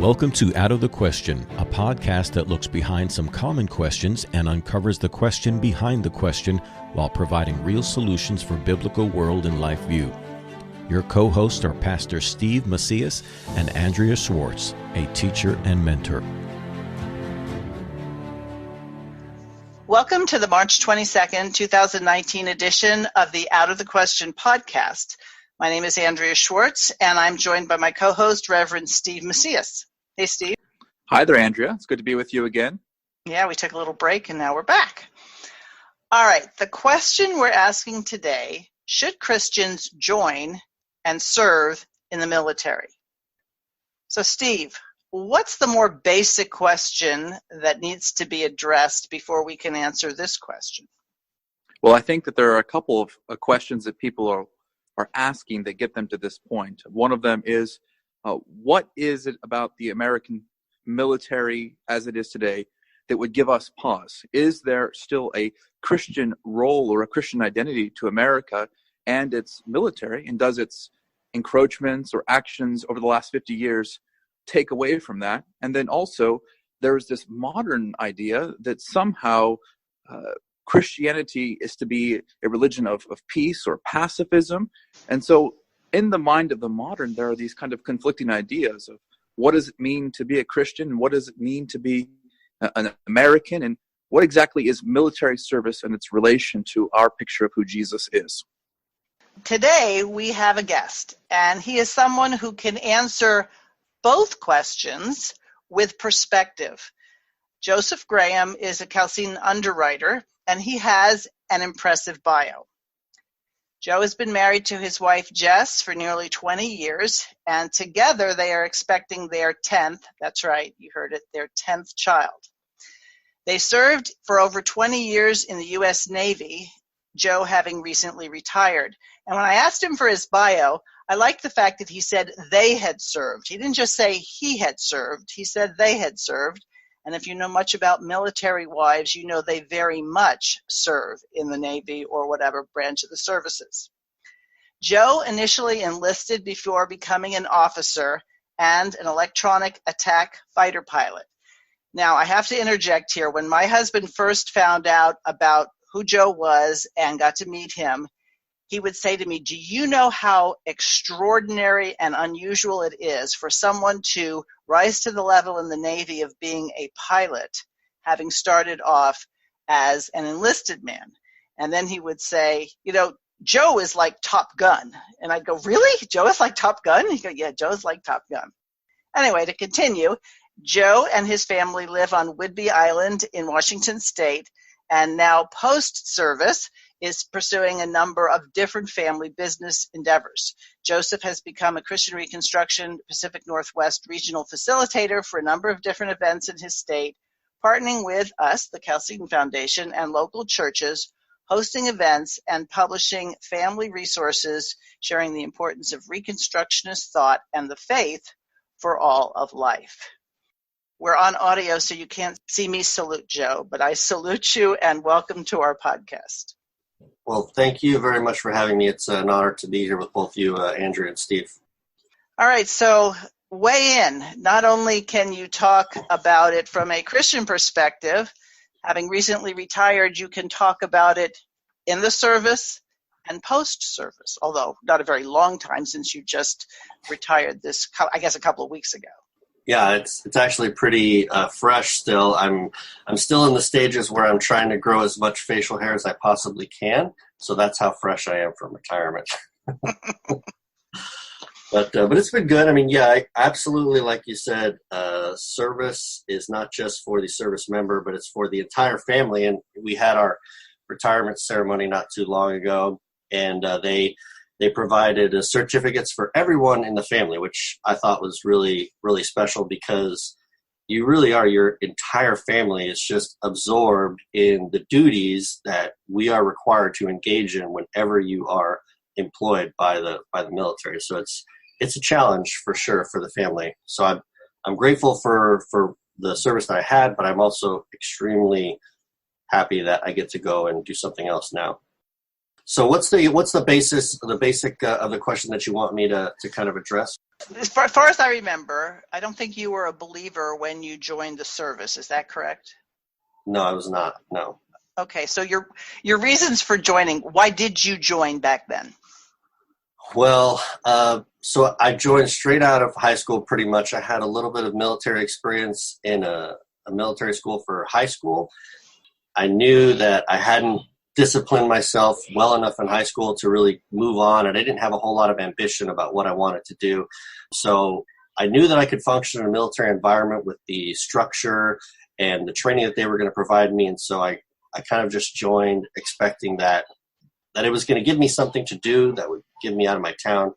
Welcome to Out of the Question, a podcast that looks behind some common questions and uncovers the question behind the question while providing real solutions for biblical world and life view. Your co-hosts are Pastor Steve Macias and Andrea Schwartz, a teacher and mentor. Welcome to the March 22nd, 2019 edition of the Out of the Question podcast. My name is Andrea Schwartz, and I'm joined by my co-host, Reverend Steve Macias. Hey, Steve. Hi there, Andrea. It's good to be with you again. Yeah, we took a little break, and now we're back. All right, the question we're asking today, should Christians join and serve in the military? So, Steve, what's the more basic question that needs to be addressed before we can answer this question? Well, I think that there are a couple of questions that people are asking that get them to this point. One of them is, what is it about the American military as it is today that would give us pause? Is there still a Christian role or a Christian identity to America and its military? And does its encroachments or actions over the last 50 years take away from that? And then also, there's this modern idea that somehow Christianity is to be a religion of peace or pacifism. And so in the mind of the modern, there are these kind of conflicting ideas of what does it mean to be a Christian? What does it mean to be an American? And what exactly is military service and its relation to our picture of who Jesus is? Today, we have a guest, and he is someone who can answer both questions with perspective. Joseph Graham is a Chalcedon underwriter, and he has an impressive bio. Joe has been married to his wife Jess for nearly 20 years, and together they are expecting their 10th, that's right, you heard it, their 10th child. They served for over 20 years in the U.S. Navy, Joe having recently retired. And when I asked him for his bio, I liked the fact that he said they had served. He didn't just say he had served, he said they had served. And if you know much about military wives, you know they very much serve in the Navy or whatever branch of the services. Joe initially enlisted before becoming an officer and an electronic attack fighter pilot. Now, I have to interject here. When my husband first found out about who Joe was and got to meet him, he would say to me, do you know how extraordinary and unusual it is for someone to rise to the level in the Navy of being a pilot, having started off as an enlisted man? And then he would say, you know, Joe is like Top Gun. And I'd go, really? Joe is like Top Gun? He'd go, yeah, Joe's like Top Gun. Anyway, to continue, Joe and his family live on Whidbey Island in Washington State, and now post-service is pursuing a number of different family business endeavors. Joseph has become a Christian Reconstruction Pacific Northwest regional facilitator for a number of different events in his state, partnering with us, the Chalcedon Foundation, and local churches, hosting events and publishing family resources, sharing the importance of Reconstructionist thought and the faith for all of life. We're on audio, so you can't see me salute Joe, but I salute you and welcome to our podcast. Well, thank you very much for having me. It's an honor to be here with both you, Andrea and Steve. All right, so weigh in. Not only can you talk about it from a Christian perspective, having recently retired, you can talk about it in the service and post-service, although not a very long time since you just retired this, I guess, a couple of weeks ago. Yeah, it's actually pretty fresh still. I'm still in the stages where I'm trying to grow as much facial hair as I possibly can. So that's how fresh I am from retirement. But it's been good. I mean, yeah, absolutely, like you said, service is not just for the service member, but it's for the entire family. And we had our retirement ceremony not too long ago, and they provided certificates for everyone in the family, which I thought was really, really special because you really are, your entire family is just absorbed in the duties that we are required to engage in whenever you are employed by the military. So it's a challenge for sure for the family. So I'm grateful for the service that I had, but I'm also extremely happy that I get to go and do something else now. So what's the basic of the question that you want me to kind of address? As far as I remember, I don't think you were a believer when you joined the service. Is that correct? No, I was not. No. Okay, so your reasons for joining, why did you join back then? Well, so I joined straight out of high school pretty much. I had a little bit of military experience in a military school for high school. I knew that I hadn't disciplined myself well enough in high school to really move on, and I didn't have a whole lot of ambition about what I wanted to do. So I knew that I could function in a military environment with the structure and the training that they were going to provide me. And so I kind of just joined expecting that it was going to give me something to do that would get me out of my town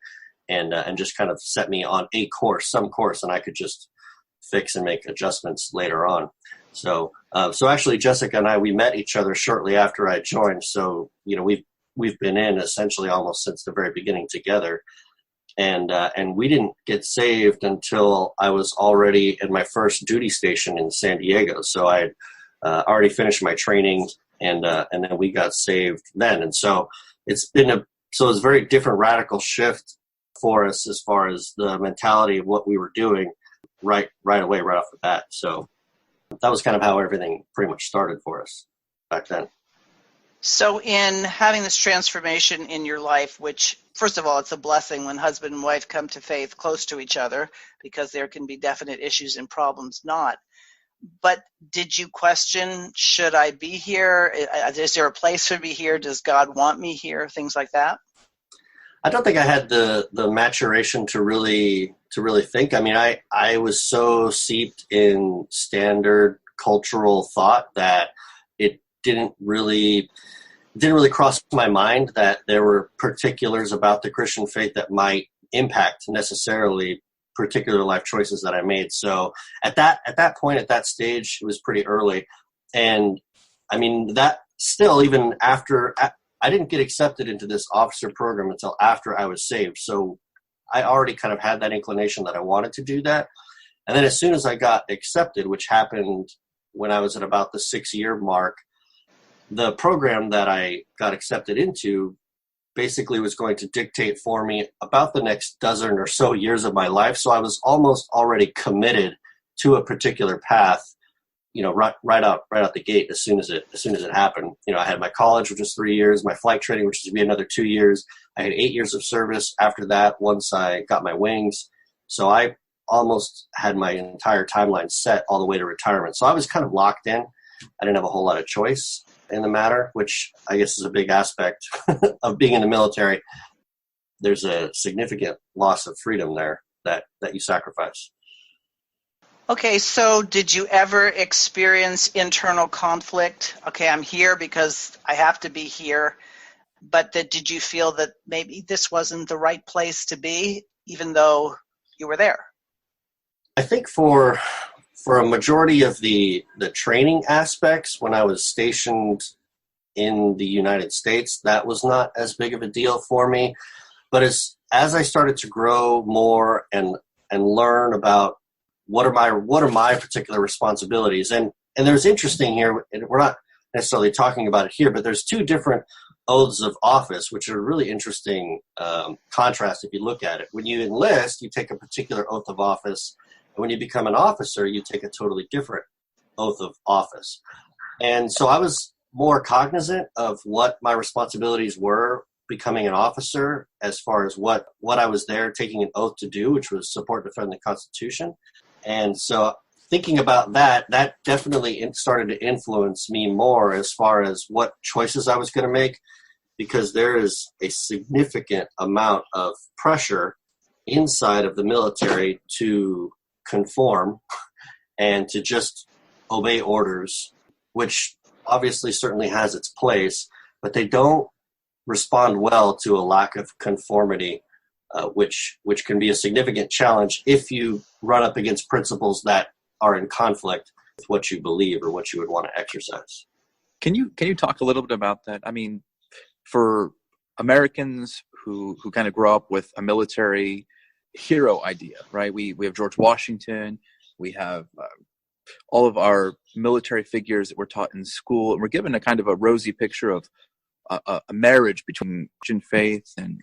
and just kind of set me on some course, and I could just fix and make adjustments later on. So actually, Jessica and I, we met each other shortly after I joined. So, we've been in essentially almost since the very beginning together. And we didn't get saved until I was already at my first duty station in San Diego. So I had already finished my training, and then we got saved then. And so it's a very different radical shift for us as far as the mentality of what we were doing right away, right off the bat. So that was kind of how everything pretty much started for us back then. So in having this transformation in your life, which, first of all, it's a blessing when husband and wife come to faith close to each other, because there can be definite issues and problems not. But did you question, should I be here? Is there a place for me here? Does God want me here? Things like that? I don't think I had the maturation to really think. I mean, I was so steeped in standard cultural thought that it didn't really cross my mind that there were particulars about the Christian faith that might impact necessarily particular life choices that I made. So at that point, at that stage, it was pretty early. And I mean, that still, even after, I didn't get accepted into this officer program until after I was saved. So I already kind of had that inclination that I wanted to do that. And then as soon as I got accepted, which happened when I was at about the 6-year mark, the program that I got accepted into basically was going to dictate for me about the next dozen or so years of my life. So I was almost already committed to a particular path, right out the gate as soon as it happened. I had my college, which was 3 years, my flight training, which was to be another 2 years. I had 8 years of service after that once I got my wings. So I almost had my entire timeline set all the way to retirement. So I was kind of locked in. I didn't have a whole lot of choice in the matter, which I guess is a big aspect of being in the military. There's a significant loss of freedom there that you sacrifice. Okay, so did you ever experience internal conflict? Okay, I'm here because I have to be here, but did you feel that maybe this wasn't the right place to be, even though you were there? I think for a majority of the training aspects, when I was stationed in the United States, that was not as big of a deal for me. But as I started to grow more and learn about what are my particular responsibilities, and there's interesting here, and we're not necessarily talking about it here, but there's 2 different oaths of office, which are really interesting contrast if you look at it. When you enlist, you take a particular oath of office. And when you become an officer, you take a totally different oath of office. And so I was more cognizant of what my responsibilities were becoming an officer, as far as what I was there taking an oath to do, which was support and defend the Constitution. And so thinking about that definitely started to influence me more as far as what choices I was going to make, because there is a significant amount of pressure inside of the military to conform and to just obey orders, which obviously certainly has its place, but they don't respond well to a lack of conformity, which can be a significant challenge if you run up against principles that are in conflict with what you believe or what you would want to exercise. Can you talk a little bit about that? I mean, for Americans who kind of grow up with a military hero idea, right? We have George Washington, we have all of our military figures that we're taught in school, and we're given a kind of a rosy picture of a marriage between Christian faith and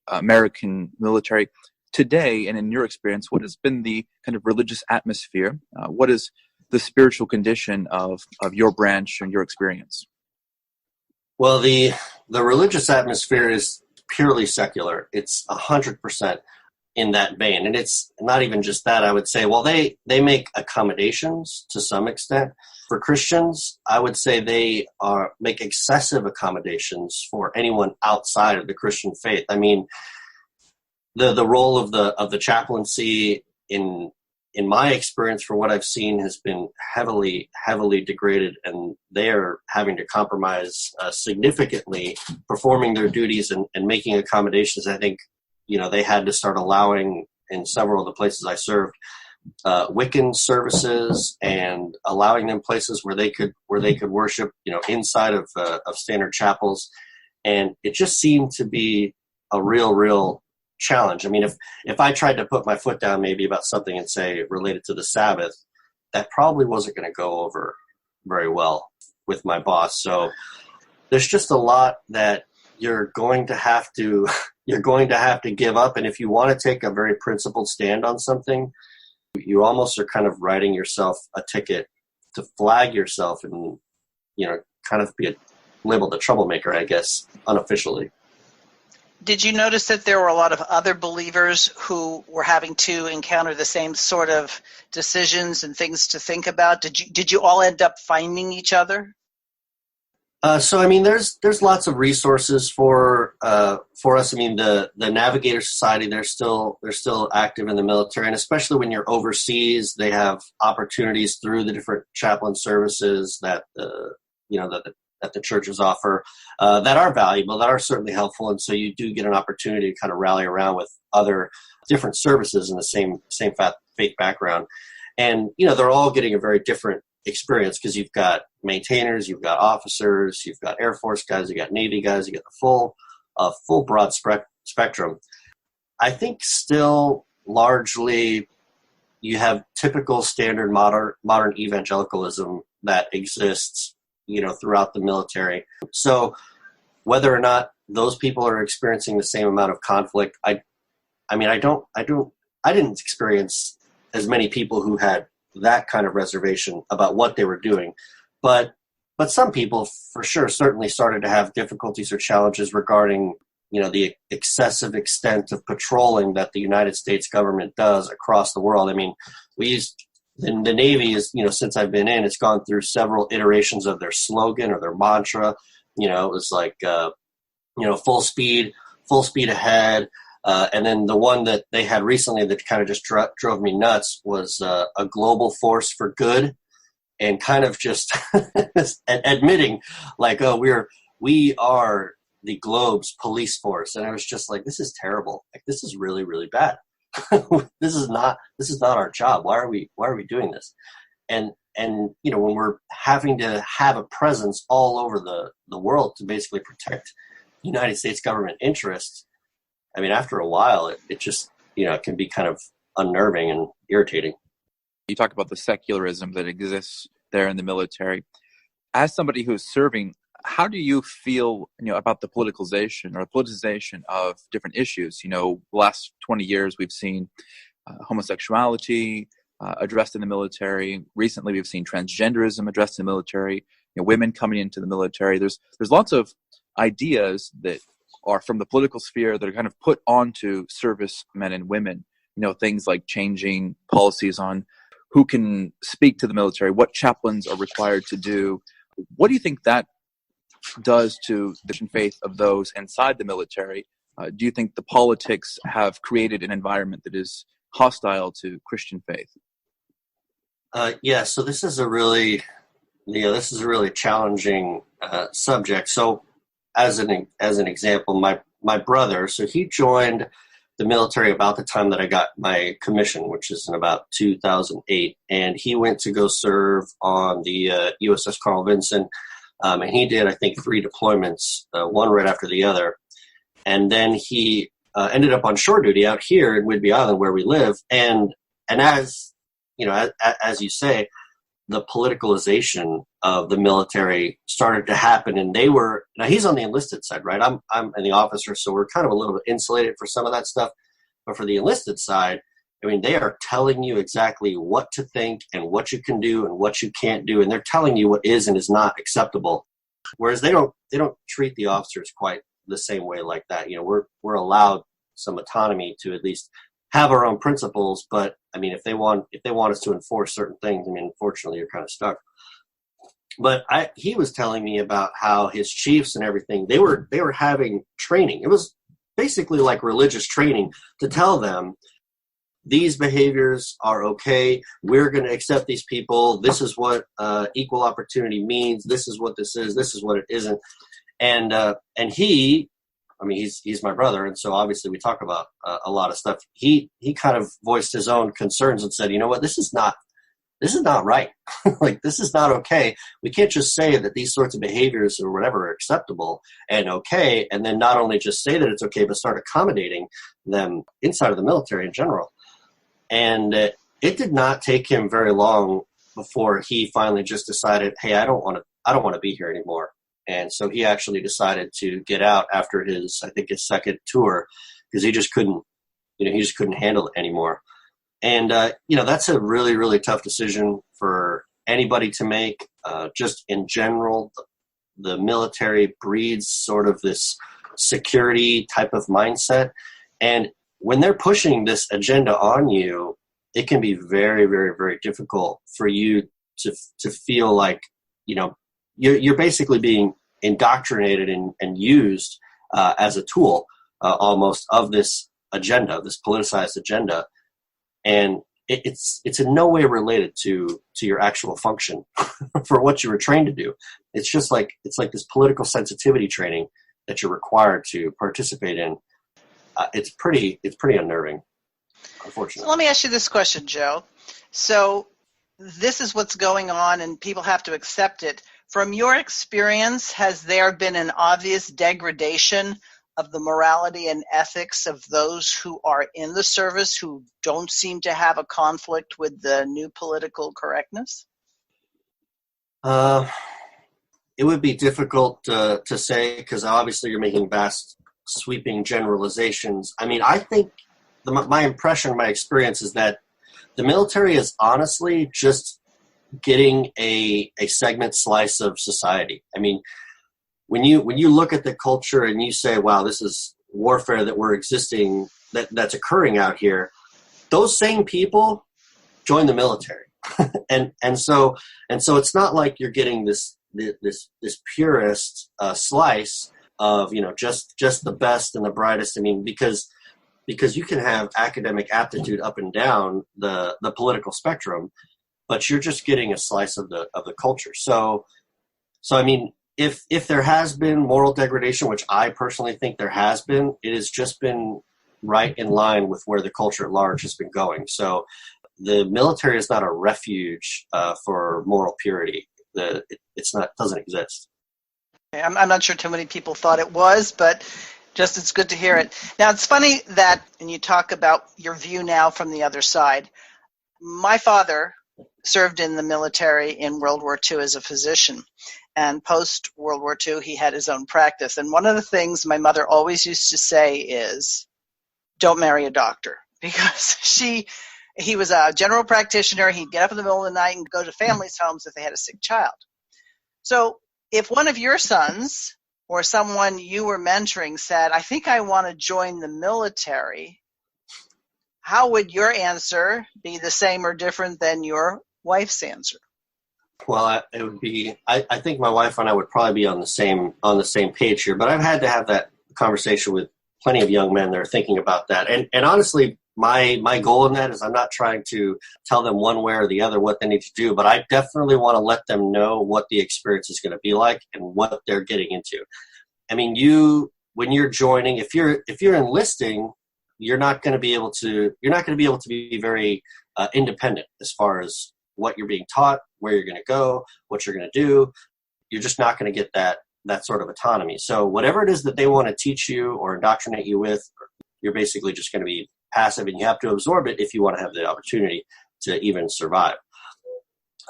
American military. today, and in your experience, what has been the kind of religious atmosphere? What is the spiritual condition of your branch and your experience? Well, the religious atmosphere is purely secular. It's 100% in that vein. And it's not even just that. I would say, well, they make accommodations to some extent. For Christians, I would say they make excessive accommodations for anyone outside of the Christian faith. I mean, the role of the chaplaincy in my experience, for what I've seen, has been heavily degraded, and they are having to compromise significantly performing their duties and making accommodations. I think, they had to start allowing, in several of the places I served, Wiccan services, and allowing them places where they could worship, inside of standard chapels. And it just seemed to be a real challenge. I mean, if I tried to put my foot down maybe about something and say related to the Sabbath, that probably wasn't going to go over very well with my boss. So there's just a lot that you're going to have to give up. And if you want to take a very principled stand on something, you almost are kind of writing yourself a ticket to flag yourself and, kind of be labeled a troublemaker, I guess, unofficially. Did you notice that there were a lot of other believers who were having to encounter the same sort of decisions and things to think about? Did you all end up finding each other? So I mean, there's lots of resources for us. I mean, the Navigator Society, they're still active in the military, and especially when you're overseas, they have opportunities through the different chaplain services that that the churches offer that are valuable, that are certainly helpful, and so you do get an opportunity to kind of rally around with other different services in the same faith background, and they're all getting a very different experience because you've got maintainers, you've got officers, you've got Air Force guys, you got Navy guys, you get the full broad spectrum. I think still largely you have typical standard modern evangelicalism that exists throughout the military. So whether or not those people are experiencing the same amount of conflict, I didn't experience as many people who had that kind of reservation about what they were doing. But some people for sure certainly started to have difficulties or challenges regarding, the excessive extent of patrolling that the United States government does across the world. I mean, the Navy is, since I've been in, it's gone through several iterations of their slogan or their mantra. It was like, full speed ahead. And then the one that they had recently that kind of just drove me nuts was a global force for good, and kind of just admitting like, oh, we are the globe's police force. And I was just like, this is terrible. Like, this is really, really bad. This is not our job. Why are we doing this? And when we're having to have a presence all over the world to basically protect United States government interests, I mean, after a while, it just, it can be kind of unnerving and irritating. You talk about the secularism that exists there in the military. As somebody who's serving, how do you feel, about the politicization of different issues? The last 20 years, we've seen homosexuality addressed in the military. Recently, we've seen transgenderism addressed in the military. Women coming into the military. There's lots of ideas that are from the political sphere that are kind of put onto servicemen and women. Things like changing policies on who can speak to the military, what chaplains are required to do. What do you think that does to the Christian faith of those inside the military? Do you think the politics have created an environment that is hostile to Christian faith? Yeah, so this is a really challenging subject. So as an example, my brother, so he joined the military about the time that I got my commission, which is in about 2008, and he went to go serve on the USS Carl Vinson, and he did, I think, 3 deployments, one right after the other, and then he ended up on shore duty out here in Whidbey Island where we live, and as as you say, the politicalization of the military started to happen, and now he's on the enlisted side, right? I'm in the officer, so we're kind of a little bit insulated for some of that stuff. But for the enlisted side, I mean, they are telling you exactly what to think and what you can do and what you can't do. And they're telling you what is and is not acceptable. Whereas they don't treat the officers quite the same way like that. You know, we're allowed some autonomy to at least have our own principles. But I mean, if they want us to enforce certain things, I mean, unfortunately, you're kind of stuck. But he was telling me about how his chiefs and everything, they were having training. It was basically like religious training to tell them, these behaviors are okay. We're going to accept these people. This is what equal opportunity means. This is what this is. This is what it isn't. And he, I mean, he's my brother, and so obviously we talk about a lot of stuff. He kind of voiced his own concerns and said, you know what, this is not right. Like, this is not okay. We can't just say that these sorts of behaviors or whatever are acceptable and okay, and then not only just say that it's okay, but start accommodating them inside of the military in general. And it did not take him very long before he finally just decided, hey, I don't want to be here anymore. And so he actually decided to get out after his second tour, because he just couldn't handle it anymore. And that's a really, really tough decision for anybody to make. Just in general, the military breeds sort of this security type of mindset, and when they're pushing this agenda on you, it can be very, very, very difficult for you to feel like, you know, you're basically being indoctrinated and used as a tool almost of this agenda, this politicized agenda. And it's in no way related to your actual function for what you were trained to do. It's just like, it's like this political sensitivity training that you're required to participate in. It's pretty unnerving, unfortunately. So let me ask you this question, Joe. So this is what's going on, and people have to accept it. From your experience, has there been an obvious degradation of the morality and ethics of those who are in the service who don't seem to have a conflict with the new political correctness? It would be difficult to say, because obviously you're making vast sweeping generalizations. I mean, I think my impression, my experience is that the military is honestly just getting a segment slice of society. I mean, when you look at the culture and you say, wow, this is warfare that's occurring out here, those same people join the military. and so it's not like you're getting this purist slice of, you know, just the best and the brightest. I mean, because you can have academic aptitude up and down the political spectrum, but you're just getting a slice of the culture. So I mean, if there has been moral degradation, which I personally think there has been, it has just been right in line with where the culture at large has been going. So the military is not a refuge for moral purity. Doesn't exist. I'm not sure too many people thought it was, but just it's good to hear it. Now, it's funny that, and you talk about your view now from the other side. My father served in the military in World War II as a physician, and post-World War II, he had his own practice. And one of the things my mother always used to say is, don't marry a doctor, because he was a general practitioner. He'd get up in the middle of the night and go to families' homes if they had a sick child. So if one of your sons or someone you were mentoring said, I think I want to join the military, how would your answer be the same or different than your wife's answer? Well, it would be, I think my wife and I would probably be on the same page here, but I've had to have that conversation with plenty of young men that are thinking about that. And honestly, my goal in that is I'm not trying to tell them one way or the other what they need to do, but I definitely want to let them know what the experience is going to be like and what they're getting into. I mean, when you're joining, if you're enlisting, you're not going to be able to be very independent as far as what you're being taught, where you're going to go, what you're going to do. You're just not going to get that sort of autonomy. So whatever it is that they want to teach you or indoctrinate you with, you're basically just going to be passive, and you have to absorb it if you want to have the opportunity to even survive.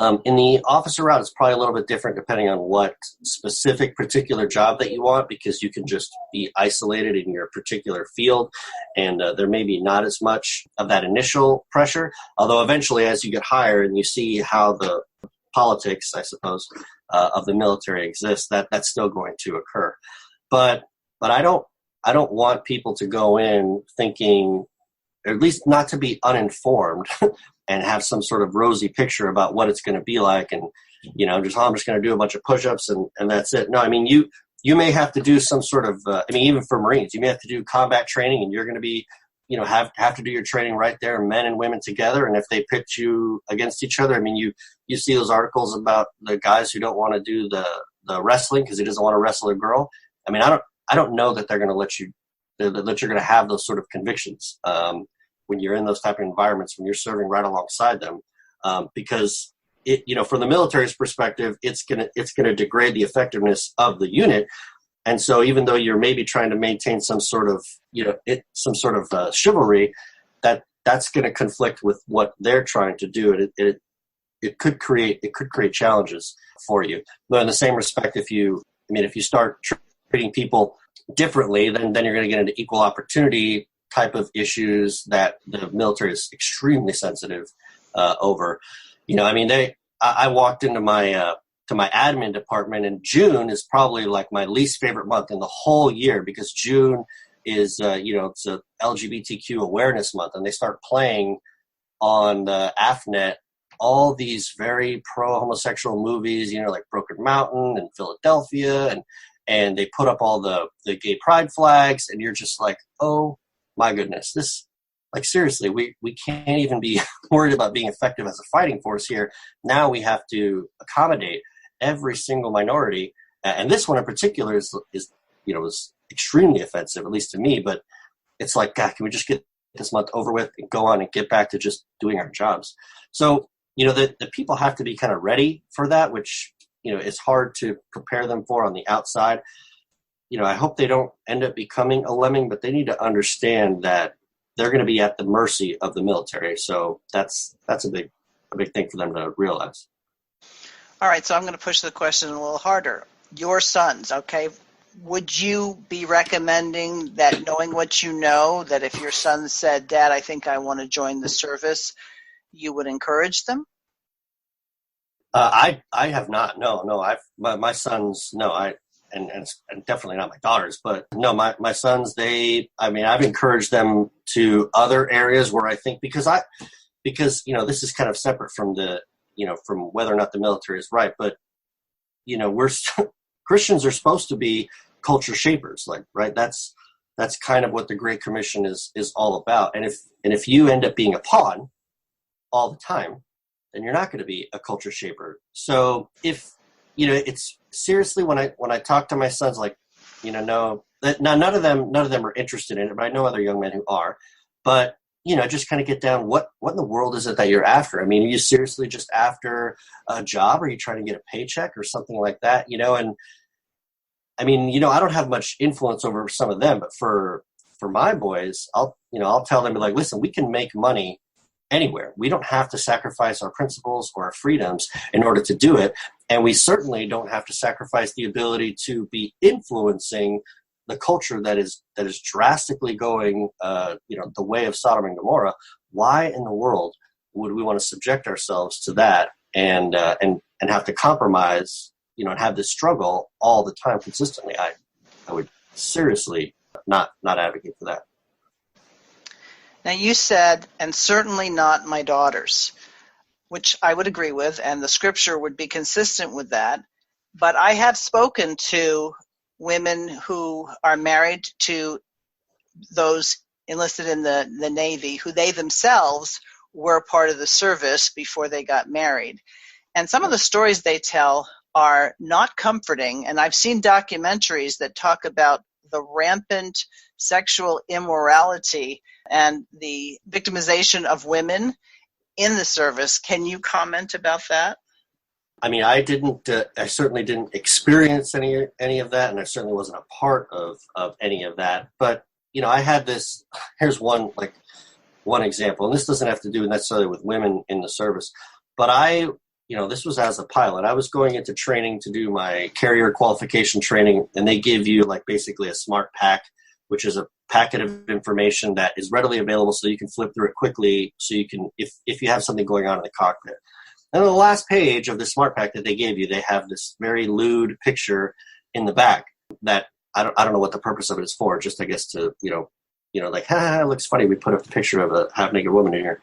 In the officer route, it's probably a little bit different depending on what specific particular job that you want, because you can just be isolated in your particular field, and there may be not as much of that initial pressure. Although eventually, as you get higher and you see how the politics, I suppose, of the military exists, that's still going to occur. But I don't want people to go in thinking, or at least not to be uninformed and have some sort of rosy picture about what it's going to be like. And, I'm just going to do a bunch of push-ups and that's it. No, I mean, you may have to do some sort of, even for Marines, you may have to do combat training, and you're going to be, have to do your training right there, men and women together. And if they pit you against each other, I mean, you see those articles about the guys who don't want to do the wrestling because he doesn't want to wrestle a girl. I mean, I don't know that they're going to let you, that you're going to have those sort of convictions when you're in those type of environments, when you're serving right alongside them, because from the military's perspective, it's gonna degrade the effectiveness of the unit. And so, even though you're maybe trying to maintain some sort of chivalry, that's going to conflict with what they're trying to do, and it could create challenges for you. But in the same respect, if you start treating people differently, then you're going to get into equal opportunity type of issues that the military is extremely sensitive over. I walked into my admin department, and June is probably like my least favorite month in the whole year, because June is it's a LGBTQ awareness month, and they start playing on the AFNet all these very pro-homosexual movies, like Broken Mountain and Philadelphia, and they put up all the gay pride flags, and you're just like, oh my goodness, this, like, seriously, we can't even be worried about being effective as a fighting force here. Now we have to accommodate every single minority, and this one in particular is extremely offensive, at least to me. But it's like, God, can we just get this month over with and go on and get back to just doing our jobs? So the people have to be kind of ready for that, which is hard to prepare them for on the outside. I hope they don't end up becoming a lemming, but they need to understand that they're going to be at the mercy of the military. So that's a big thing for them to realize. All right, so I'm going to push the question a little harder. Your sons, okay? Would you be recommending that, knowing what you know, that if your son said, Dad, I think I want to join the service, you would encourage them? I have not. No. My sons, no. And definitely not my daughters, but no, my sons, I've encouraged them to other areas where I think, because this is kind of separate from from whether or not the military is right, but we're Christians are supposed to be culture shapers, right? That's kind of what the Great Commission is all about. And if you end up being a pawn all the time, then you're not going to be a culture shaper. So if it's seriously, when I talk to my sons, no, none of them are interested in it, but I know other young men who are. But just kind of get down, what in the world is it that you're after? I mean, are you seriously just after a job? Or are you trying to get a paycheck or something like that? And I mean, I don't have much influence over some of them, but for my boys, I'll tell them, like, listen, we can make money anywhere. We don't have to sacrifice our principles or our freedoms in order to do it. And we certainly don't have to sacrifice the ability to be influencing the culture that is drastically going, the way of Sodom and Gomorrah. Why in the world would we want to subject ourselves to that and have to compromise, and have this struggle all the time consistently? I would seriously not advocate for that. Now, you said, and certainly not my daughters, which I would agree with, and the scripture would be consistent with that. But I have spoken to women who are married to those enlisted in the Navy, who they themselves were part of the service before they got married. And some of the stories they tell are not comforting. And I've seen documentaries that talk about the rampant sexual immorality and the victimization of women in the service. Can you comment about that? I mean, I certainly didn't experience any of that, and I certainly wasn't a part of any of that. But, I had this, here's one example, and this doesn't have to do necessarily with women in the service, but I this was as a pilot. I was going into training to do my carrier qualification training, and they give you like basically a smart pack, which is a packet of information that is readily available so you can flip through it quickly so you can, if you have something going on in the cockpit. And on the last page of the smart pack that they gave you, they have this very lewd picture in the back that I don't know what the purpose of it is for, just I guess to, like, it looks funny. We put up a picture of a half-naked woman in here.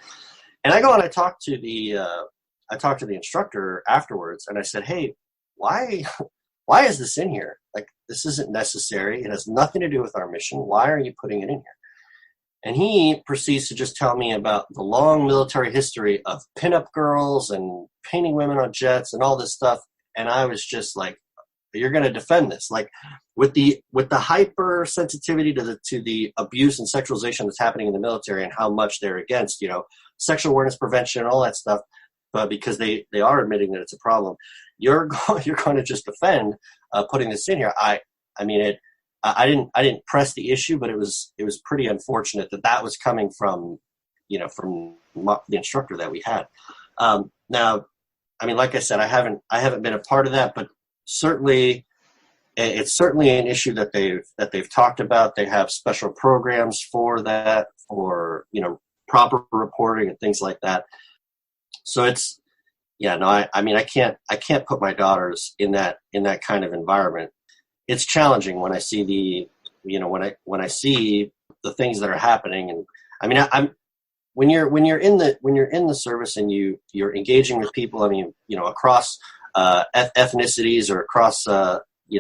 And I go and I talk to the instructor afterwards, and I said, hey, why is this in here? Like, this isn't necessary. It has nothing to do with our mission. Why are you putting it in here? And he proceeds to just tell me about the long military history of pinup girls and painting women on jets and all this stuff. And I was just like, you're going to defend this, like with the hypersensitivity to the abuse and sexualization that's happening in the military and how much they're against, sexual awareness prevention and all that stuff. But because they are admitting that it's a problem, you're going to just defend putting this in here. I didn't press the issue, but it was pretty unfortunate that was coming from the instructor that we had. Now, I mean, like I said, I haven't been a part of that, but certainly it's certainly an issue that they've talked about. They have special programs for that, for proper reporting and things like that. So it's, I can't put my daughters in that kind of environment. It's challenging when I see when I see the things that are happening. And I mean, when you're in the service and you're engaging with people, I mean, across ethnicities or across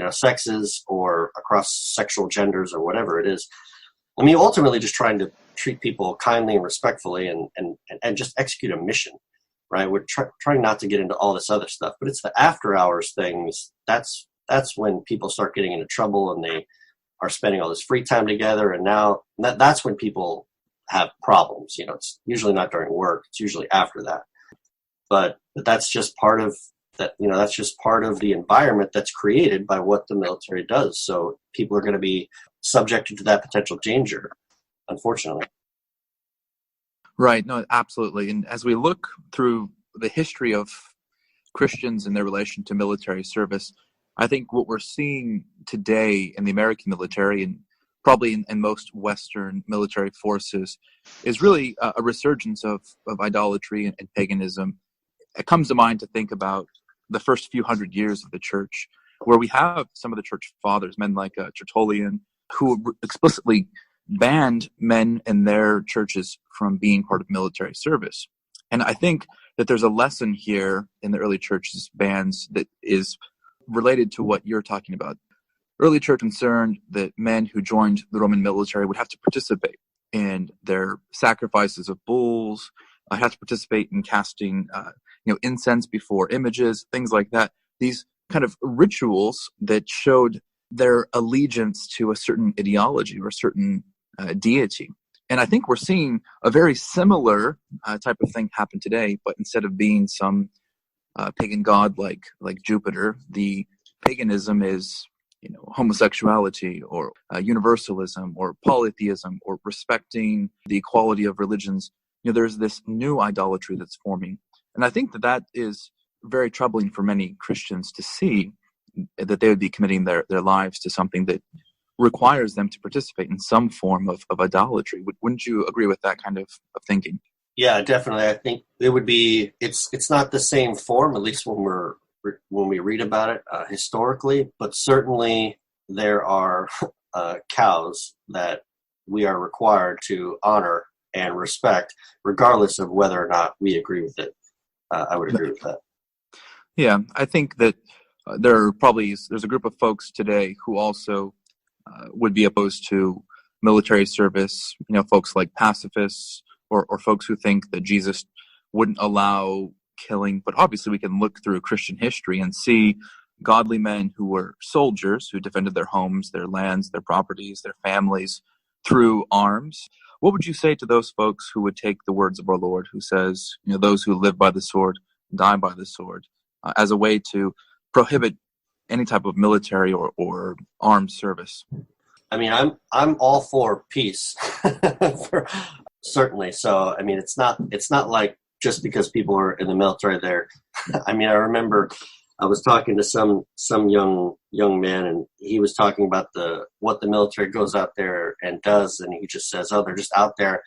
sexes or across sexual genders or whatever it is. I mean, ultimately just trying to treat people kindly and respectfully and just execute a mission, right? We're trying not to get into all this other stuff, but it's the after hours things. That's when people start getting into trouble and they are spending all this free time together. And now that's when people have problems. It's usually not during work. It's usually after that. But that's just part of that. That's just part of the environment that's created by what the military does. So people are going to be subjected to that potential danger, unfortunately. Right. No, absolutely. And as we look through the history of Christians and their relation to military service, I think what we're seeing today in the American military and probably in most Western military forces is really a resurgence of idolatry and paganism. It comes to mind to think about the first few hundred years of the church, where we have some of the church fathers, men like Tertullian, who explicitly banned men in their churches from being part of military service. And I think that there's a lesson here in the early church's bans that is related to what you're talking about. Early church concerned that men who joined the Roman military would have to participate in their sacrifices of bulls, have to participate in casting incense before images, things like that. These kind of rituals that showed their allegiance to a certain ideology or a certain deity. And I think we're seeing a very similar type of thing happen today, but instead of being some pagan god like Jupiter, the paganism is homosexuality or universalism or polytheism or respecting the equality of religions. There's this new idolatry that's forming. And I think that is very troubling for many Christians to see, that they would be committing their lives to something that requires them to participate in some form of idolatry. Wouldn't you agree with that kind of thinking? Yeah, definitely. I think it would be, it's not the same form, at least when we read about it historically, but certainly there are cows that we are required to honor and respect, regardless of whether or not we agree with it. I would agree with that. Yeah, I think that there's a group of folks today who also would be opposed to military service. Folks like pacifists or folks who think that Jesus wouldn't allow killing. But obviously, we can look through Christian history and see godly men who were soldiers who defended their homes, their lands, their properties, their families through arms. What would you say to those folks who would take the words of our Lord, who says, those who live by the sword die by the sword, as a way to prohibit any type of military or armed service? I mean, I'm all for peace, certainly. So, I mean, it's not like just because people are in the military there. I mean, I remember I was talking to some young man, and he was talking about what the military goes out there and does, and he just says, "Oh, they're just out there,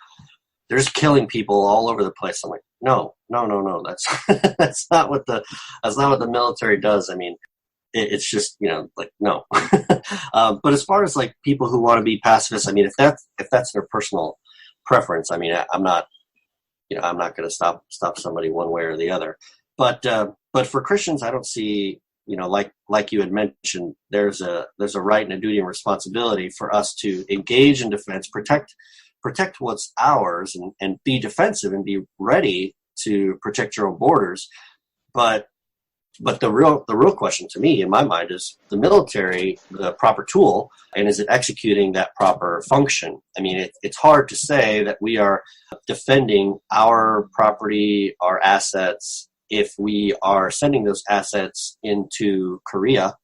they're just killing people all over the place." I'm like, no, that's that's not what the military does. I mean, it's just, like, no. But as far as like people who want to be pacifists, I mean, if that's their personal preference, I mean, I'm not going to stop somebody one way or the other. But for Christians, I don't see, like you had mentioned, there's a right and a duty and responsibility for us to engage in defense, protect what's ours, and be defensive and be ready to protect your own borders. But the real question to me, in my mind, is the military the proper tool, and is it executing that proper function? I mean, it's hard to say that we are defending our property, our assets, if we are sending those assets into Korea,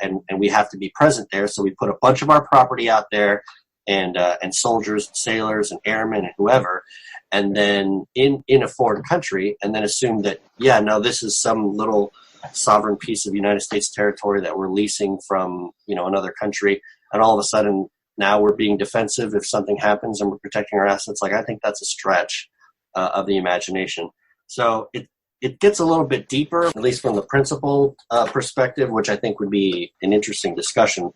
and we have to be present there. So we put a bunch of our property out there, and soldiers, sailors, and airmen, and whoever, and then in a foreign country, and then assume that, this is some little sovereign piece of United States territory that we're leasing from, another country, and all of a sudden now we're being defensive if something happens and we're protecting our assets. Like, I think that's a stretch of the imagination. So it gets a little bit deeper, at least from the principle perspective, which I think would be an interesting discussion.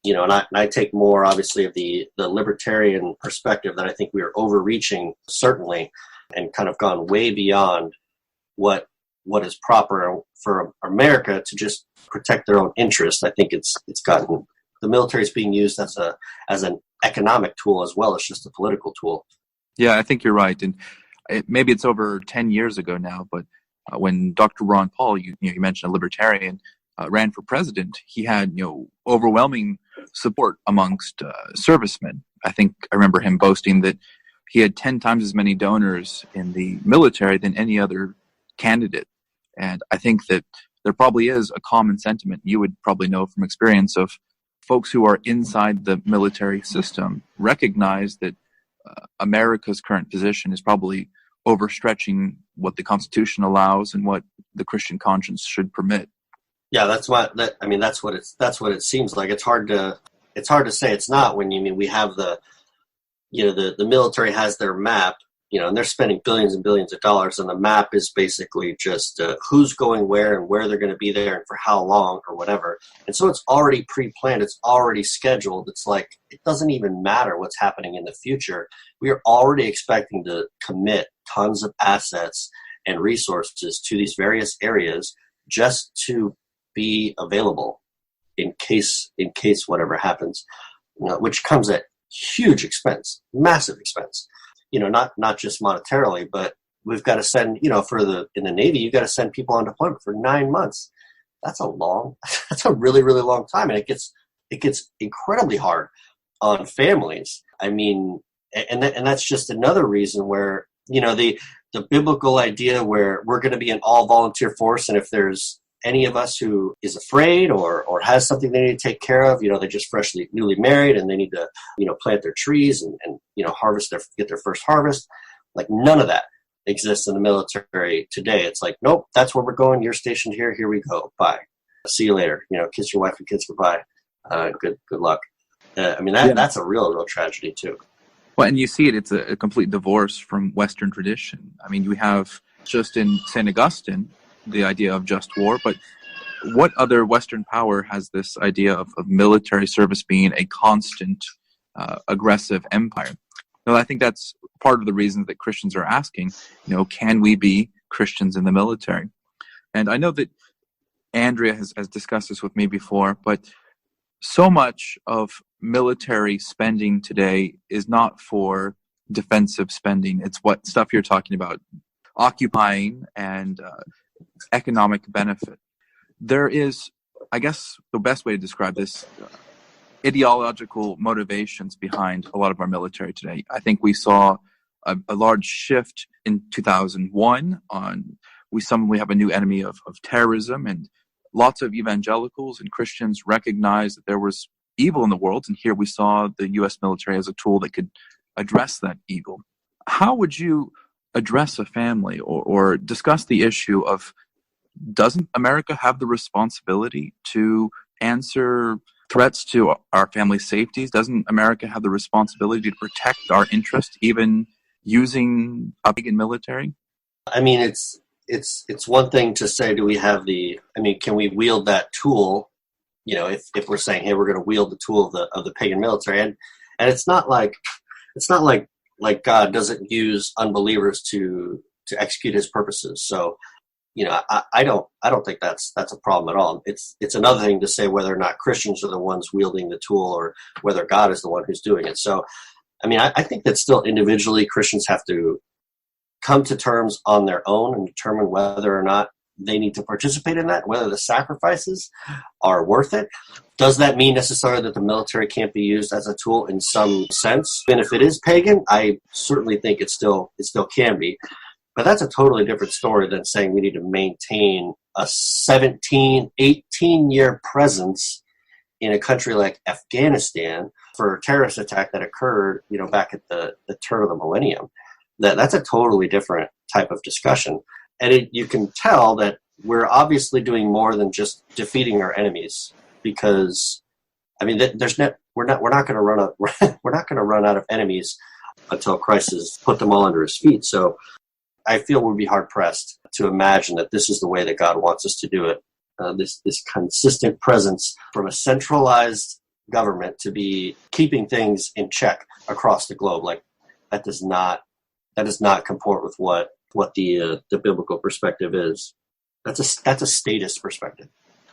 And I take more, obviously, of the libertarian perspective, that I think we are overreaching, certainly, and kind of gone way beyond what is proper for America to just protect their own interests. I think it's gotten, the military is being used as an economic tool as well as just a political tool. Yeah, I think you're right. And maybe it's over 10 years ago now, but when Dr. Ron Paul, you mentioned a libertarian, ran for president, he had overwhelming support amongst servicemen. I think I remember him boasting that he had 10 times as many donors in the military than any other candidate. And I think that there probably is a common sentiment, you would probably know from experience, of folks who are inside the military system recognize that America's current position is probably overstretching what the Constitution allows and what the Christian conscience should permit. Yeah, that's what it seems like. It's hard to say it's not, when we have the military has their map, and they're spending billions and billions of dollars, and the map is basically just who's going where and where they're going to be there and for how long or whatever. And so it's already pre-planned, it's already scheduled. It's like, it doesn't even matter what's happening in the future. We are already expecting to commit tons of assets and resources to these various areas just to be available in case whatever happens, which comes at huge expense, massive expense. Not just monetarily, but we've got to send, in the Navy, you've got to send people on deployment for 9 months. That's a really, really long time. And it gets incredibly hard on families. I mean, and that's just another reason where, the biblical idea where we're going to be an all volunteer force. And if there's any of us who is afraid or has something they need to take care of, they're just newly married and they need to, plant their trees and get their first harvest. Like, none of that exists in the military today. It's like, nope, that's where we're going. You're stationed here. Here we go. Bye. See you later. Kiss your wife and kids goodbye. Good luck. That's a real tragedy too. Well, and you see it's a complete divorce from Western tradition. I mean, we have just in St. Augustine the idea of just war, but what other Western power has this idea of military service being a constant aggressive empire? Now, I think that's part of the reason that Christians are asking, can we be Christians in the military? And I know that Andrea has discussed this with me before, but so much of military spending today is not for defensive spending. It's what stuff you're talking about, occupying and economic benefit. There is, I guess the best way to describe this, ideological motivations behind a lot of our military today. I think we saw a large shift in 2001 we suddenly have a new enemy of terrorism, and lots of evangelicals and Christians recognized that there was evil in the world, and here we saw the U.S. military as a tool that could address that evil. How would you address a family or discuss the issue of, doesn't America have the responsibility to answer threats to our family safeties? Doesn't America have the responsibility to protect our interests, even using a pagan military? I mean, it's one thing to say, do we have can we wield that tool? If we're saying, hey, we're going to wield the tool of the pagan military, and it's not like God doesn't use unbelievers to execute his purposes. So, I don't think that's a problem at all. It's another thing to say whether or not Christians are the ones wielding the tool or whether God is the one who's doing it. So, I think that still individually Christians have to come to terms on their own and determine whether or not they need to participate in that, whether the sacrifices are worth it. Does that mean necessarily that the military can't be used as a tool in some sense? And if it is pagan, I certainly think it still can be. But that's a totally different story than saying we need to maintain a 17, 18-year presence in a country like Afghanistan for a terrorist attack that occurred, back at the turn of the millennium. That's a totally different type of discussion. And you can tell that we're obviously doing more than just defeating our enemies, because we're not going to run out of enemies until Christ has put them all under his feet. So I feel we'd be hard pressed to imagine that this is the way that God wants us to do it. This consistent presence from a centralized government to be keeping things in check across the globe, like that does not comport with what the biblical perspective is. That's a statist perspective.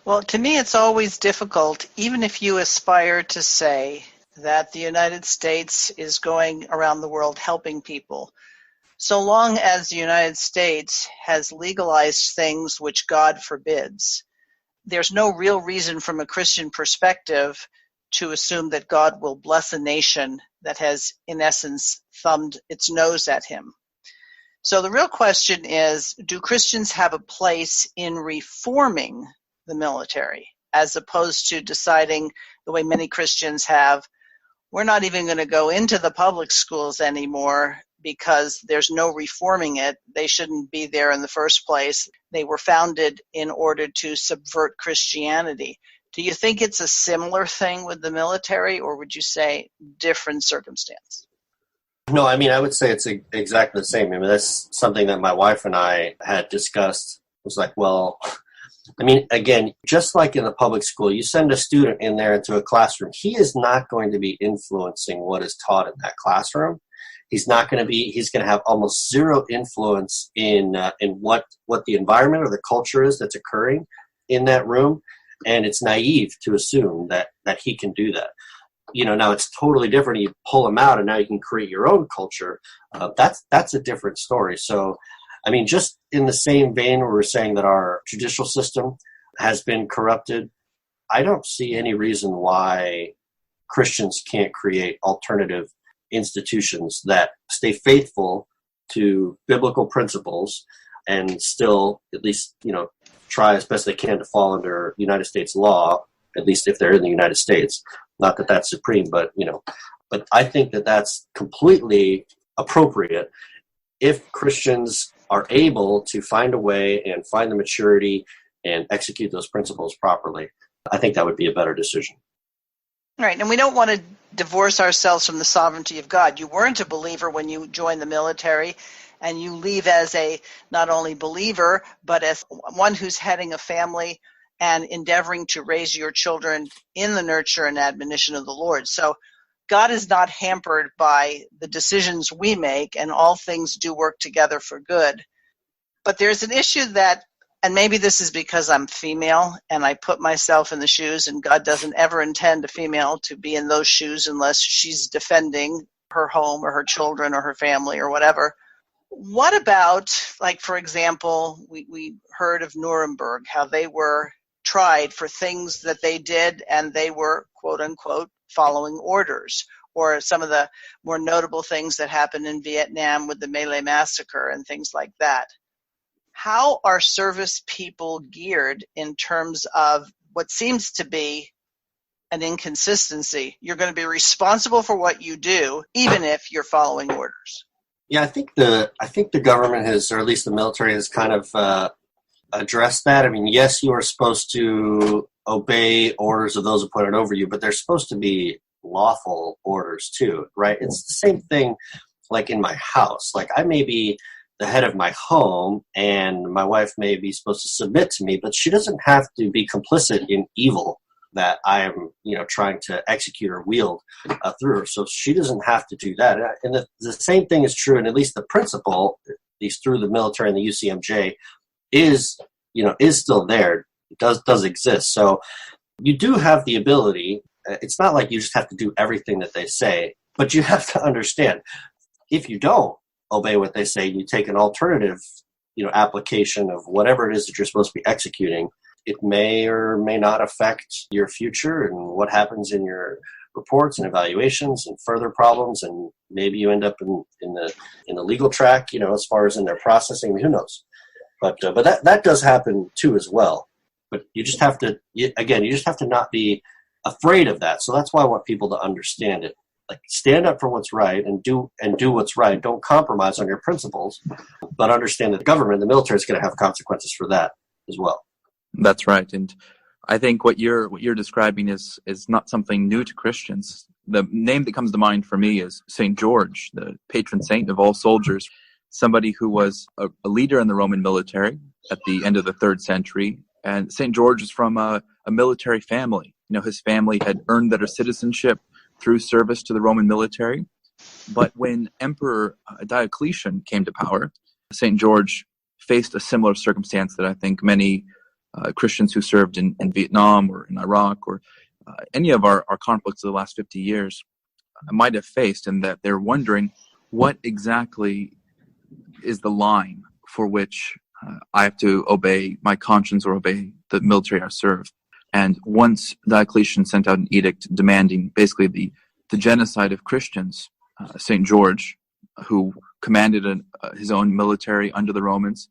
Well, to me, it's always difficult, even if you aspire to say that the United States is going around the world helping people. So long as the United States has legalized things which God forbids, there's no real reason from a Christian perspective to assume that God will bless a nation that has, in essence, thumbed its nose at him. So the real question is, do Christians have a place in reforming the military, as opposed to deciding the way many Christians have, we're not even going to go into the public schools anymore because there's no reforming it. They shouldn't be there in the first place. They were founded in order to subvert Christianity. Do you think it's a similar thing with the military, or would you say different circumstance? No, I would say it's exactly the same. That's something that my wife and I had discussed. It was like, well, again, just like in the public school, you send a student in there into a classroom, he is not going to be influencing what is taught in that classroom. He's going to have almost zero influence in what the environment or the culture is that's occurring in that room. And it's naive to assume that he can do that. Now it's totally different. You pull him out and now you can create your own culture. That's a different story. So, just in the same vein where we're saying that our judicial system has been corrupted, I don't see any reason why Christians can't create alternative institutions that stay faithful to biblical principles and still at least, try as best they can to fall under United States law, at least if they're in the United States. Not that that's supreme, but I think that that's completely appropriate if Christians are able to find a way and find the maturity and execute those principles properly. I think that would be a better decision. Right, and we don't want to divorce ourselves from the sovereignty of God. You weren't a believer when you joined the military, and you leave as a not only believer, but as one who's heading a family and endeavoring to raise your children in the nurture and admonition of the Lord. So God is not hampered by the decisions we make, and all things do work together for good. But there's an issue that, and maybe this is because I'm female and I put myself in the shoes, and God doesn't ever intend a female to be in those shoes unless she's defending her home or her children or her family or whatever. What about, like, for example, we heard of Nuremberg, how they were tried for things that they did and they were, quote unquote, following orders, or some of the more notable things that happened in Vietnam with the My Lai massacre and things like that. How are service people geared in terms of what seems to be an inconsistency? You're going to be responsible for what you do, even if you're following orders. Yeah, I think the government has, or at least the military has kind of addressed that. I mean, yes, you are supposed to obey orders of those appointed over you, but they're supposed to be lawful orders too, right? It's the same thing like in my house. Like I may be the head of my home and my wife may be supposed to submit to me, but she doesn't have to be complicit in evil that I am, trying to execute or wield through her. So she doesn't have to do that. And the same thing is true, and at least the principle, at least through the military and the UCMJ, is still there. It does exist. So you do have the ability. It's not like you just have to do everything that they say, but you have to understand if you don't obey what they say, you take an alternative, application of whatever it is that you're supposed to be executing. It may or may not affect your future and what happens in your reports and evaluations and further problems, and maybe you end up in the legal track, as far as in their processing. I mean, who knows? But that does happen too as well. But you just have to not be afraid of that. So that's why I want people to understand it. Like, stand up for what's right and do what's right. Don't compromise on your principles, but understand that the government, the military, is going to have consequences for that as well. That's right. And I think what you're describing is not something new to Christians. The name that comes to mind for me is St. George, the patron saint of all soldiers, somebody who was a leader in the Roman military at the end of the 3rd century. And St. George is from a military family. His family had earned their citizenship through service to the Roman military. But when Emperor Diocletian came to power, St. George faced a similar circumstance that I think many Christians who served in Vietnam or in Iraq or any of our conflicts of the last 50 years might have faced, in that they're wondering what exactly is the line for which I have to obey my conscience or obey the military I serve. And once Diocletian sent out an edict demanding basically the genocide of Christians, St. George, who commanded his own military under the Romans,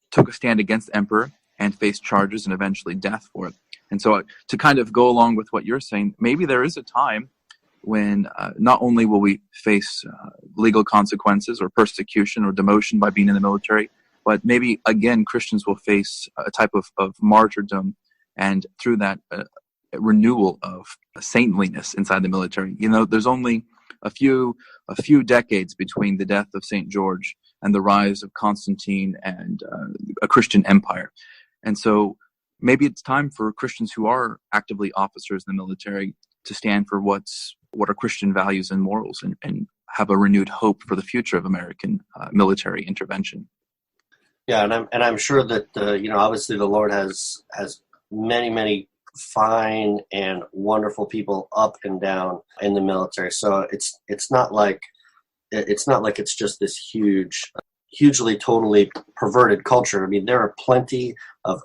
took a stand against the emperor and faced charges and eventually death for it. And so to kind of go along with what you're saying, maybe there is a time when not only will we face legal consequences or persecution or demotion by being in the military, but maybe, again, Christians will face a type of martyrdom, and through that, a renewal of saintliness inside the military. There's only a few decades between the death of St. George and the rise of Constantine and a Christian empire. And so maybe it's time for Christians who are actively officers in the military to stand for what are Christian values and morals, and have a renewed hope for the future of American military intervention. Yeah, and I'm sure that obviously the Lord has many, many fine and wonderful people up and down in the military. So it's not like it's just this hugely totally perverted culture. I mean, there are plenty of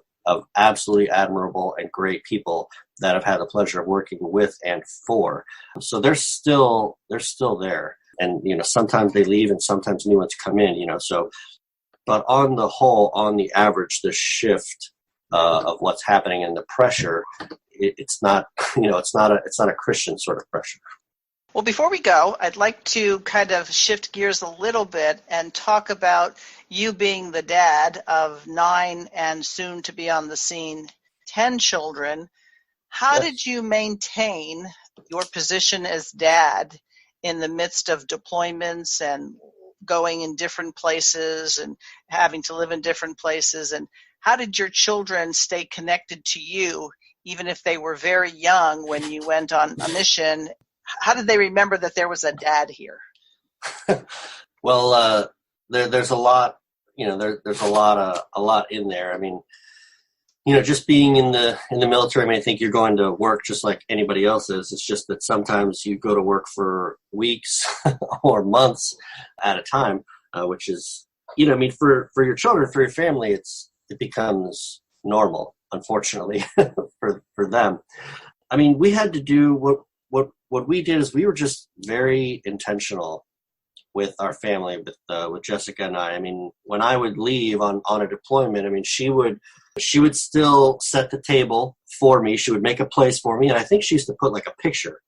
absolutely admirable and great people that I've had the pleasure of working with and for. So they're still there. And sometimes they leave and sometimes new ones come in, so, but on the whole, on the average, the shift of what's happening and the pressure, it's not a Christian sort of pressure. Well, before we go, I'd like to kind of shift gears a little bit and talk about you being the dad of 9 and soon to be on the scene 10 children. How did you maintain your position as dad in the midst of deployments and going in different places and having to live in different places? And how did your children stay connected to you, even if they were very young when you went on a mission? How did they remember that there was a dad here? Well, there's a lot, there's a lot in there. I mean, just being in the military, I mean, I think you're going to work just like anybody else is. It's just that sometimes you go to work for weeks or months at a time, which is, for your children, for your family, it becomes normal, unfortunately, for them. I mean, we had to do what we did is we were just very intentional with our family, with Jessica and I. I mean, when I would leave on a deployment, I mean, she would still set the table for me. She would make a place for me. And I think she used to put like a picture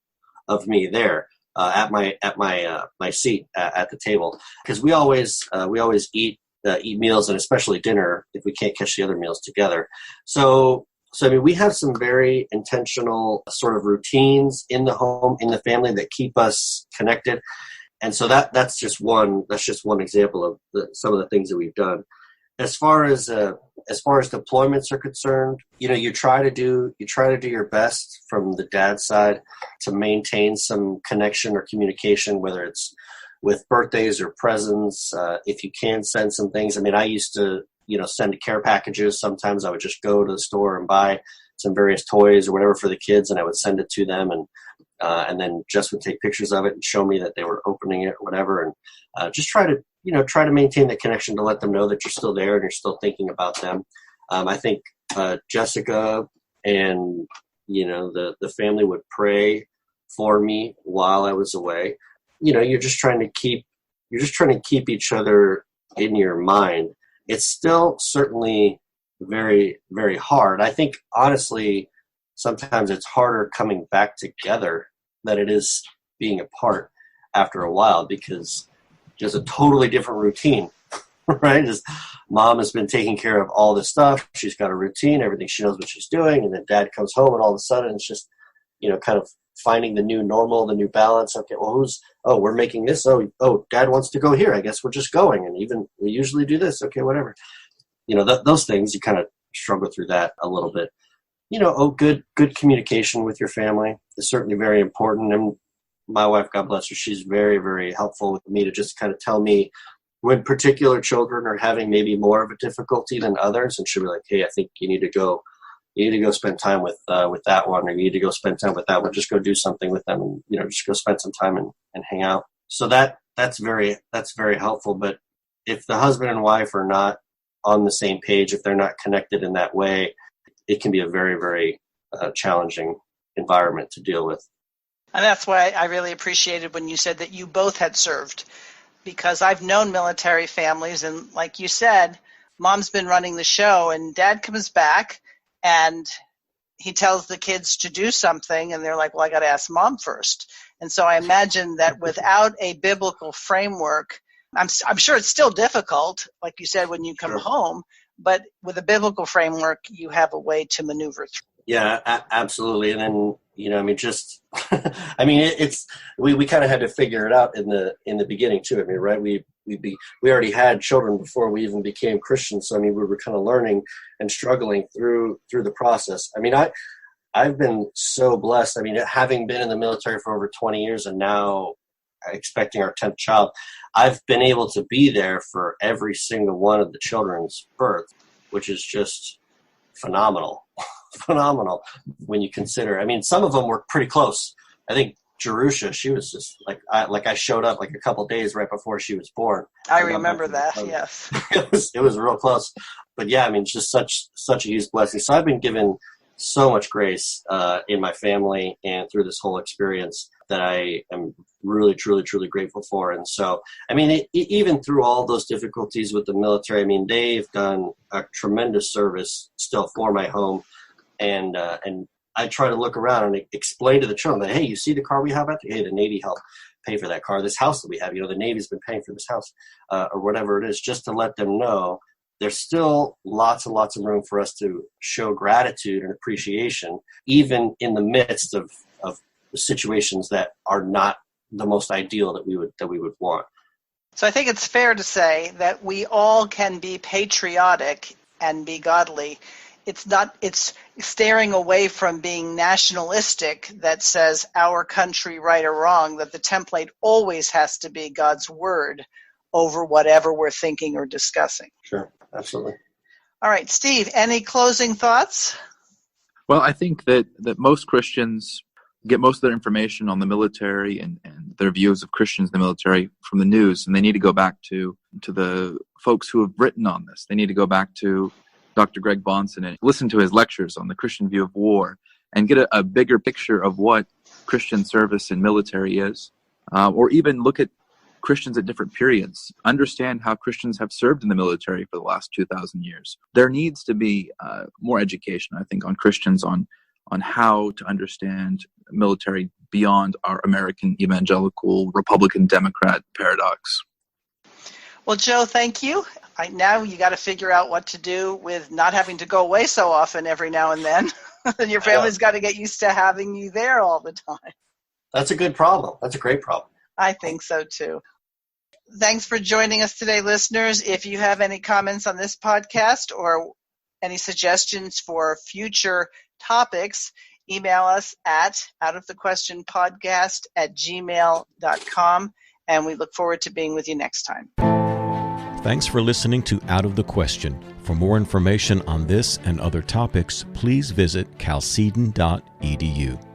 of me there at my seat at the table, because we always eat meals, and especially dinner, if we can't catch the other meals together. So I mean, we have some very intentional sort of routines in the home, in the family, that keep us connected. And so that's just one example of some of the things that we've done. As far as deployments are concerned, you try to do your best from the dad's side to maintain some connection or communication, whether it's with birthdays or presents. If you can send some things. I mean, I used to send care packages. Sometimes I would just go to the store and buy some various toys or whatever for the kids, and I would send it to them, and then Jess would take pictures of it and show me that they were opening it or whatever, and just try to maintain the connection to let them know that you're still there and you're still thinking about them. I think Jessica and the family would pray for me while I was away. You're just trying to keep each other in your mind. It's still certainly very, very hard. I think, honestly, sometimes it's harder coming back together than it is being apart after a while, because there's a totally different routine, right? Mom has been taking care of all this stuff. She's got a routine, everything. She knows what she's doing. And then dad comes home, and all of a sudden it's just, kind of finding the new normal, the new balance. Okay, well, we're making this. Oh, dad wants to go here. I guess we're just going. And even we usually do this. Okay, whatever. Those things, you kind of struggle through that a little bit. Good communication with your family is certainly very important. And my wife, God bless her, she's very, very helpful with me to just kind of tell me when particular children are having maybe more of a difficulty than others. And she'll be like, hey, I think you need to go spend time with that one, or you need to go spend time with that one. Just go do something with them, and just go spend some time and hang out. So that's very helpful. But if the husband and wife are not on the same page, if they're not connected in that way, it can be a very, very challenging environment to deal with. And that's why I really appreciated when you said that you both had served, because I've known military families, and like you said, mom's been running the show, and dad comes back and he tells the kids to do something, and they're like, well, I got to ask mom first. And so I imagine that without a biblical framework, I'm sure it's still difficult, like you said, when you come home, but with a biblical framework, you have a way to maneuver through. Yeah, absolutely. And then, it's we kind of had to figure it out in the beginning too. I mean, right? We already had children before we even became Christians. So, I mean, we were kind of learning and struggling through the process. I mean, I've been so blessed. I mean, having been in the military for over 20 years and now expecting our 10th child, I've been able to be there for every single one of the children's birth, which is just phenomenal when you consider. I mean, some of them were pretty close. I think Jerusha, she was just I showed up like a couple of days right before she was born. I remember that. Yes, it was real close. But yeah, I mean, it's just such a huge blessing. So I've been given so much grace in my family and through this whole experience that I am really, truly, truly grateful for. And so, I mean, even through all those difficulties with the military, I mean, they've done a tremendous service still for my home. And I try to look around and explain to the children that, hey, you see the car we have out there? Hey, the Navy helped pay for that car. This house that we have, the Navy's been paying for this house, or whatever it is, just to let them know there's still lots and lots of room for us to show gratitude and appreciation, even in the midst of situations that are not the most ideal that we would want. So I think it's fair to say that we all can be patriotic and be godly. It's staring away from being nationalistic that says our country right or wrong, that the template always has to be God's word over whatever we're thinking or discussing. Sure, absolutely. All right, Steve, any closing thoughts? Well, I think that most Christians get most of their information on the military and their views of Christians in the military from the news, and they need to go back to the folks who have written on this. They need to go back to Dr. Greg Bahnsen and listen to his lectures on the Christian view of war and get a bigger picture of what Christian service in military is, or even look at Christians at different periods, understand how Christians have served in the military for the last 2,000 years. There needs to be more education, I think, on Christians, on on how to understand military beyond our American evangelical Republican Democrat paradox. Well, Joe, thank you. Now you got to figure out what to do with not having to go away so often every now and then. And your family's got to get used to having you there all the time. That's a good problem. That's a great problem. I think so, too. Thanks for joining us today, listeners. If you have any comments on this podcast or any suggestions for future topics, email us at outofthequestionpodcast@gmail.com, and we look forward to being with you next time. Thanks for listening to Out of the Question. For more information on this and other topics, please visit chalcedon.edu.